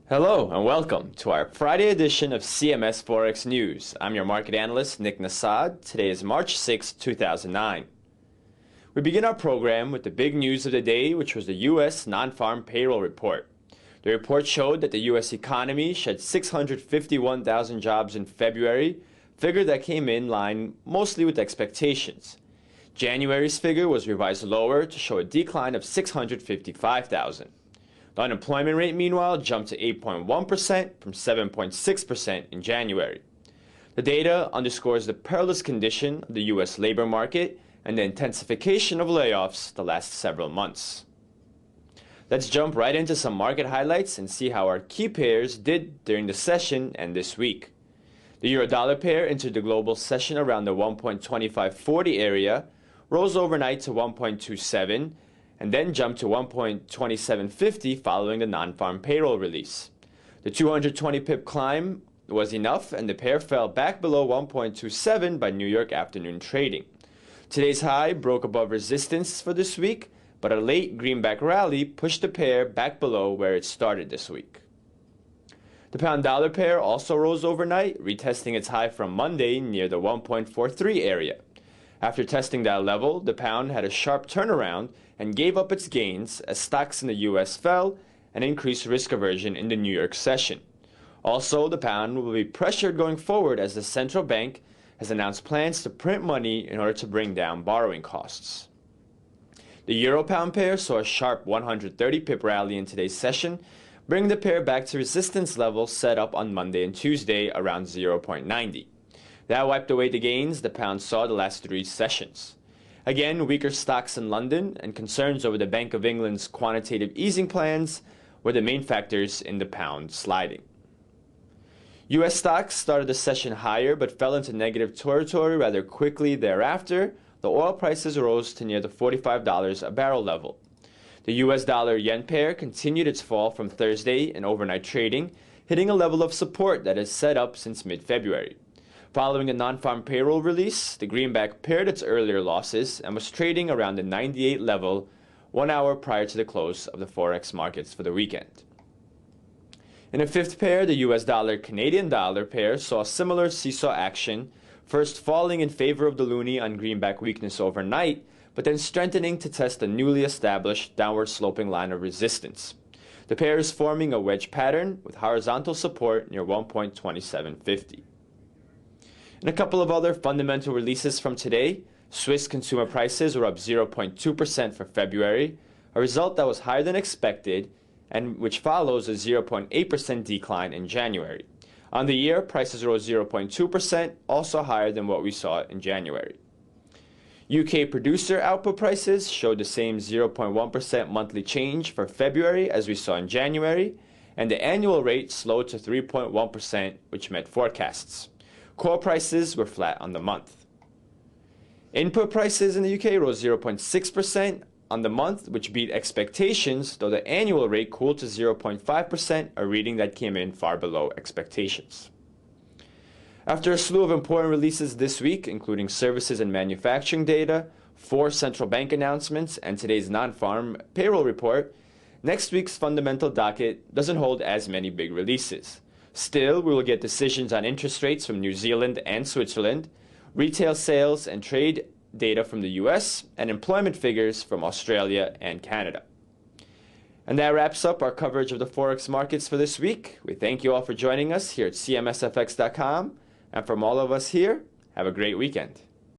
Hello and welcome to our Friday edition of CMS Forex News. I'm your market analyst, Nick Nassad. Today is March 6, 2009. We begin our program with the big news of the day, which was the U.S. non-farm payroll report. The report showed that the U.S. economy shed 651,000 jobs in February, figure that came in line mostly with expectations. January's figure was revised lower to show a decline of 655,000. The unemployment rate, meanwhile, jumped to 8.1% from 7.6% in January. The data underscores the perilous condition of the U.S. labor market and the intensification of layoffs the last several months. Let's jump right into some market highlights and see how our key pairs did during the session and this week. The euro-dollar pair entered the global session around the 1.2540 area, rose overnight to 1.27, and then jumped to 1.2750 following the non-farm payroll release. The 220 pip climb was enough, and the pair fell back below 1.27 by New York afternoon trading. Today's high broke above resistance for this week, but a late greenback rally pushed the pair back below where it started this week. The pound-dollar pair also rose overnight, retesting its high from Monday near the 1.43 area. After testing that level, the pound had a sharp turnaround and gave up its gains as stocks in the U.S. fell and increased risk aversion in the New York session. Also, the pound will be pressured going forward as the central bank has announced plans to print money in order to bring down borrowing costs. The euro-pound pair saw a sharp 130 pip rally in today's session, bringing the pair back to resistance levels set up on Monday and Tuesday around 0.90. That wiped away the gains the pound saw the last three sessions. Again, weaker stocks in London and concerns over the Bank of England's quantitative easing plans were the main factors in the pound sliding. U.S. stocks started the session higher but fell into negative territory rather quickly thereafter. The oil prices rose to near the $45 a barrel level. The U.S. dollar-yen pair continued its fall from Thursday in overnight trading, hitting a level of support that has set up since mid-February. Following a non-farm payroll release, the greenback paired its earlier losses and was trading around the 98 level 1 hour prior to the close of the Forex markets for the weekend. In a fifth pair, the US dollar-Canadian dollar pair saw similar seesaw action, first falling in favor of the loonie on greenback weakness overnight, but then strengthening to test a newly established downward sloping line of resistance. The pair is forming a wedge pattern with horizontal support near 1.2750. In a couple of other fundamental releases from today, Swiss consumer prices were up 0.2% for February, a result that was higher than expected and which follows a 0.8% decline in January. On the year, prices rose 0.2%, also higher than what we saw in January. UK producer output prices showed the same 0.1% monthly change for February as we saw in January, and the annual rate slowed to 3.1%, which met forecasts. Core prices were flat on the month. Input prices in the UK rose 0.6% on the month, which beat expectations, though the annual rate cooled to 0.5%, a reading that came in far below expectations. After a slew of important releases this week, including services and manufacturing data, 4 central bank announcements, and today's non-farm payroll report, next week's fundamental docket doesn't hold as many big releases. Still, we will get decisions on interest rates from New Zealand and Switzerland, retail sales and trade data from the US, and employment figures from Australia and Canada. And that wraps up our coverage of the Forex markets for this week. We thank you all for joining us here at CMSFX.com. And from all of us here, have a great weekend.